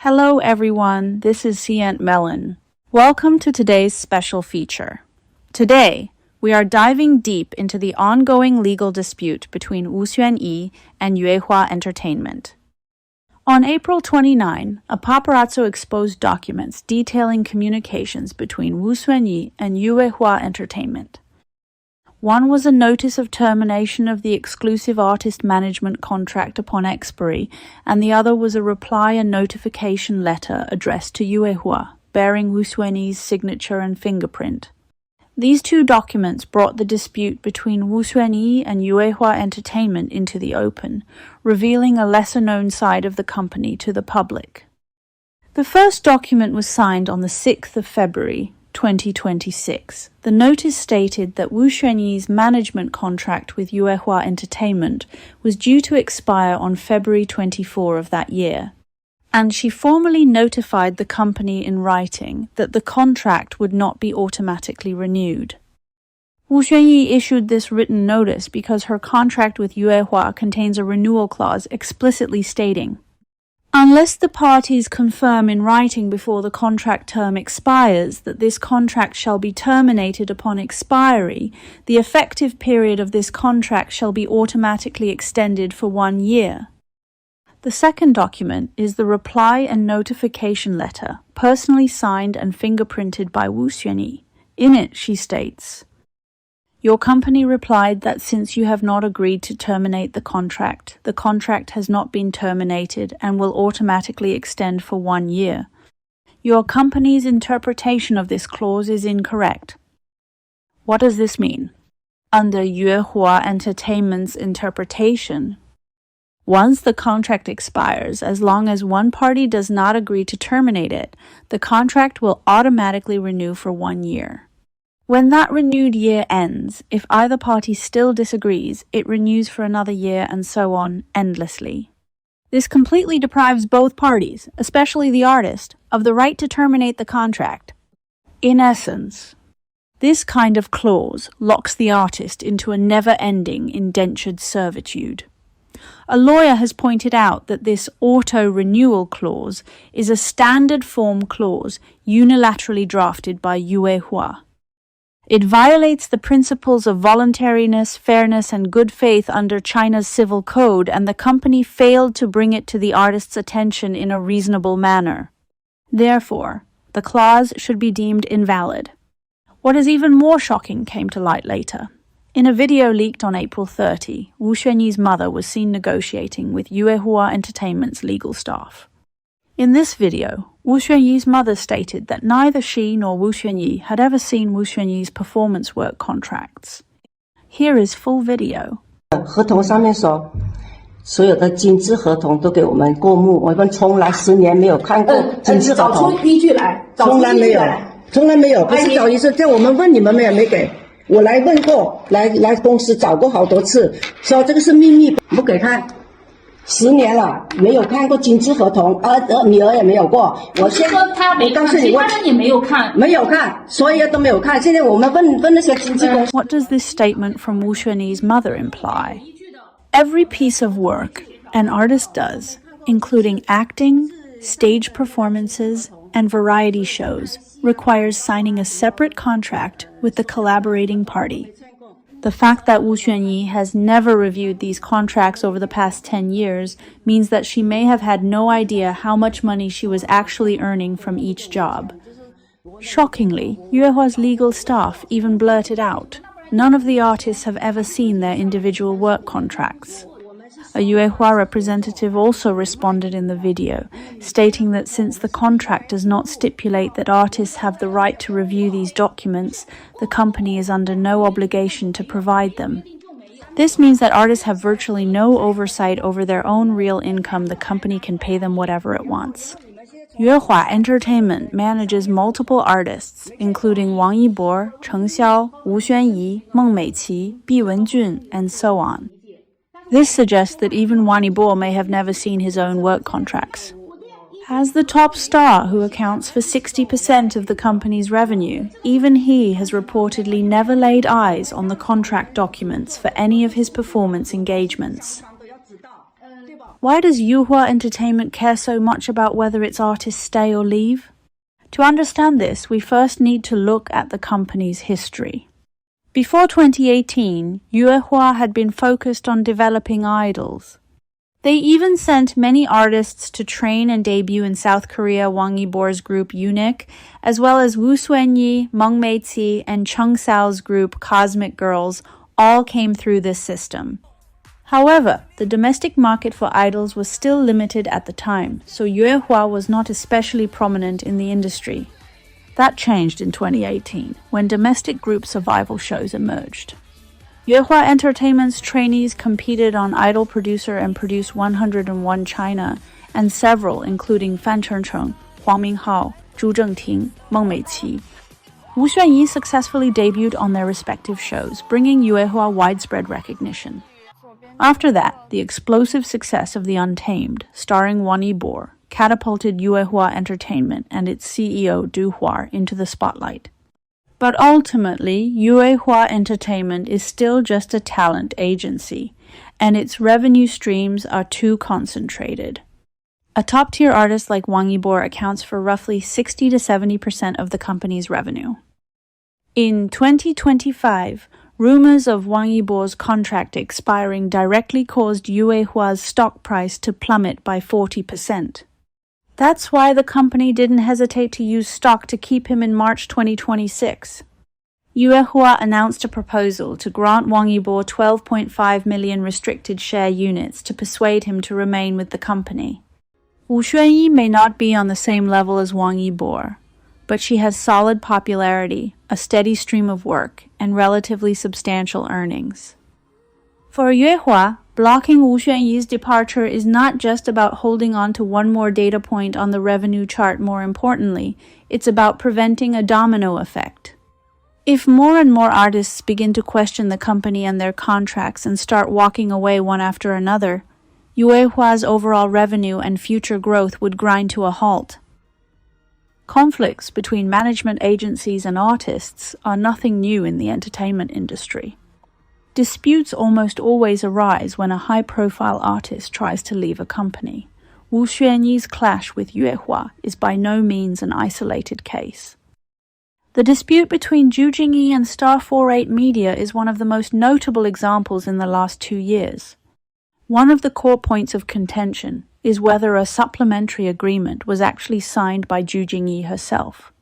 Hello everyone, this is C-ent Melon. Welcome to today's special feature. Today, we are diving deep into the ongoing legal dispute between Xuanyi and Yuehua Entertainment. On April 29, a paparazzo exposed documents detailing communications between Xuanyi and Yuehua Entertainment. One was a notice of termination of the exclusive artist management contract upon expiry, and the other was a reply and notification letter addressed to Yuehua, bearing Xuanyi's signature and fingerprint. These two documents brought the dispute between Xuanyi and Yuehua Entertainment into the open, revealing a lesser-known side of the company to the public. The first document was signed on the 6th of February, 2026. The notice stated that Xuanyi's management contract with Yuehua Entertainment was due to expire on February 24 of that year, and she formally notified the company in writing that the contract would not be automatically renewed. Xuanyi issued this written notice because her contract with Yuehua contains a renewal clause explicitly stating, "Unless the parties confirm in writing before the contract term expires that this contract shall be terminated upon expiry, the effective period of this contract shall be automatically extended for 1 year." The second document is the reply and notification letter, personally signed and fingerprinted by Xuanyi. In it, she states, "Your company replied that since you have not agreed to terminate the contract has not been terminated and will automatically extend for 1 year. Your company's interpretation of this clause is incorrect." What does this mean? Under Yuehua Entertainment's interpretation, once the contract expires, as long as one party does not agree to terminate it, the contract will automatically renew for 1 year. When that renewed year ends, if either party still disagrees, it renews for another year and so on, endlessly. This completely deprives both parties, especially the artist, of the right to terminate the contract. In essence, this kind of clause locks the artist into a never-ending indentured servitude. A lawyer has pointed out that this auto-renewal clause is a standard form clause unilaterally drafted by Yuehua. It violates the principles of voluntariness, fairness, and good faith under China's civil code, and the company failed to bring it to the artist's attention in a reasonable manner. Therefore, the clause should be deemed invalid. What is even more shocking came to light later. In a video leaked on April 30, Xuanyi's mother was seen negotiating with Yuehua Entertainment's legal staff. In this video, Xuanyi's mother stated that neither she nor Xuanyi had ever seen Xuanyi's performance work contracts. Here is full video. 合同上面说，所有的金质合同都给我们过目，我们从来10年没有看过金质合同。找出依据来，从来没有，从来没有，不是找一次，这我们问你们们也没给。我来问过，来公司找过好多次，说这个是秘密，不给看。10年了，没有看过金质合同，女儿也没有过。我先说他没看，其他人也没有看，没有看，所有都没有看。现在我们问那些经纪公司。 What does this statement from Xuanyi's mother imply? Every piece of work an artist does, including acting, stage performances, and variety shows, requires signing a separate contract with the collaborating party. The fact that Xuanyi has never reviewed these contracts over the past 10 years means that she may have had no idea how much money she was actually earning from each job. Shockingly, Yuehua's legal staff even blurted out, none of the artists have ever seen their individual work contracts. A Yuehua representative also responded in the video, stating that since the contract does not stipulate that artists have the right to review these documents, the company is under no obligation to provide them. This means that artists have virtually no oversight over their own real income. The company can pay them whatever it wants. Yuehua Entertainment manages multiple artists, including Wang Yibo, Cheng Xiao, Wu Xuanyi, Meng Meiqi, Bi Wenjun, and so on. This suggests that even Wang Yibo may have never seen his own work contracts. As the top star who accounts for 60% of the company's revenue, even he has reportedly never laid eyes on the contract documents for any of his performance engagements. Why does Yuehua Entertainment care so much about whether its artists stay or leave? To understand this, we first need to look at the company's history. Before 2018, Yuehua had been focused on developing idols. They even sent many artists to train and debut in South Korea Wang Yibor's group Unique, as well as Wu Xuanyi, Meng Meiqi, and Cheng Xiao's group Cosmic Girls all came through this system. However, the domestic market for idols was still limited at the time, so Yuehua was not especially prominent in the industry. That changed in 2018, when domestic group survival shows emerged. Yuehua Entertainment's trainees competed on Idol Producer and Produce 101 China, and several, including Fan Chengcheng, Huang Minghao, Zhu Zhengting, Meng Meiqi. Wu Xuanyi successfully debuted on their respective shows, bringing Yuehua widespread recognition. After that, the explosive success of The Untamed, starring Wang Yibor, catapulted Yuehua Entertainment and its CEO Du Hua into the spotlight. But ultimately, Yuehua Entertainment is still just a talent agency, and its revenue streams are too concentrated. A top-tier artist like Wang Yibor accounts for roughly 60 to 70% of the company's revenue. In 2025, rumors of Wang Yibor's contract expiring directly caused Yuehua's stock price to plummet by 40%. That's why the company didn't hesitate to use stock to keep him in March 2026. Yuehua announced a proposal to grant Wang Yibor 12.5 million restricted share units to persuade him to remain with the company. Wu Xuanyi may not be on the same level as Wang Yibor, but she has solid popularity, a steady stream of work, and relatively substantial earnings. For Yuehua, blocking Wu Xuanyi's departure is not just about holding on to one more data point on the revenue chart. More importantly, it's about preventing a domino effect. If more and more artists begin to question the company and their contracts and start walking away one after another, Yuehua's overall revenue and future growth would grind to a halt. Conflicts between management agencies and artists are nothing new in the entertainment industry. Disputes almost always arise when a high-profile artist tries to leave a company. Wu Xuanyi's clash with Yuehua is by no means an isolated case. The dispute between Zhu Jingyi and Star 48 Media is one of the most notable examples in the last 2 years. One of the core points of contention is whether a supplementary agreement was actually signed by Zhu Jingyi herself.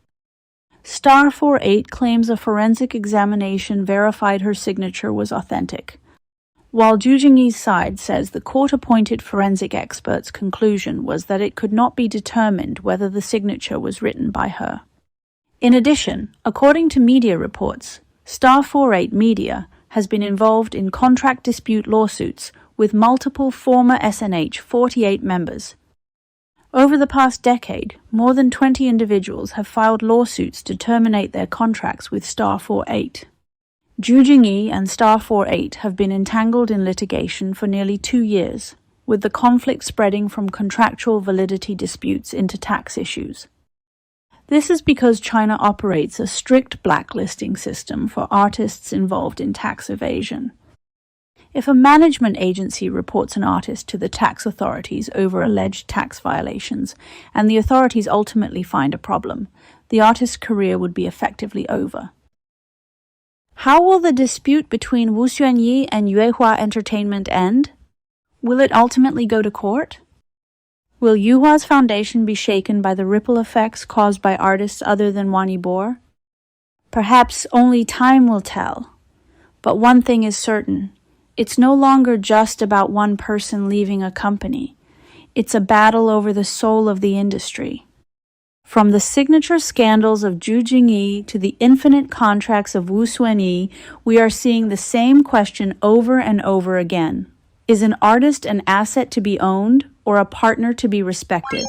Star 48 claims a forensic examination verified her signature was authentic, while Zhu Jingyi's side says the court-appointed forensic expert's conclusion was that it could not be determined whether the signature was written by her. In addition, according to media reports, Star 48 Media has been involved in contract dispute lawsuits with multiple former SNH 48 members. Over the past decade, more than 20 individuals have filed lawsuits to terminate their contracts with Star 48. Zhu Jingyi and Star 48 have been entangled in litigation for nearly 2 years, with the conflict spreading from contractual validity disputes into tax issues. This is because China operates a strict blacklisting system for artists involved in tax evasion. If a management agency reports an artist to the tax authorities over alleged tax violations, and the authorities ultimately find a problem, the artist's career would be effectively over. How will the dispute between Wu Xuanyi and Yuehua Entertainment end? Will it ultimately go to court? Will Yuehua's foundation be shaken by the ripple effects caused by artists other than Wang Yibor? Perhaps only time will tell. But one thing is certain. It's no longer just about one person leaving a company. It's a battle over the soul of the industry. From the signature scandals of Zhu Jingyi to the infinite contracts of Wu Xuanyi, we are seeing the same question over and over again. Is an artist an asset to be owned or a partner to be respected?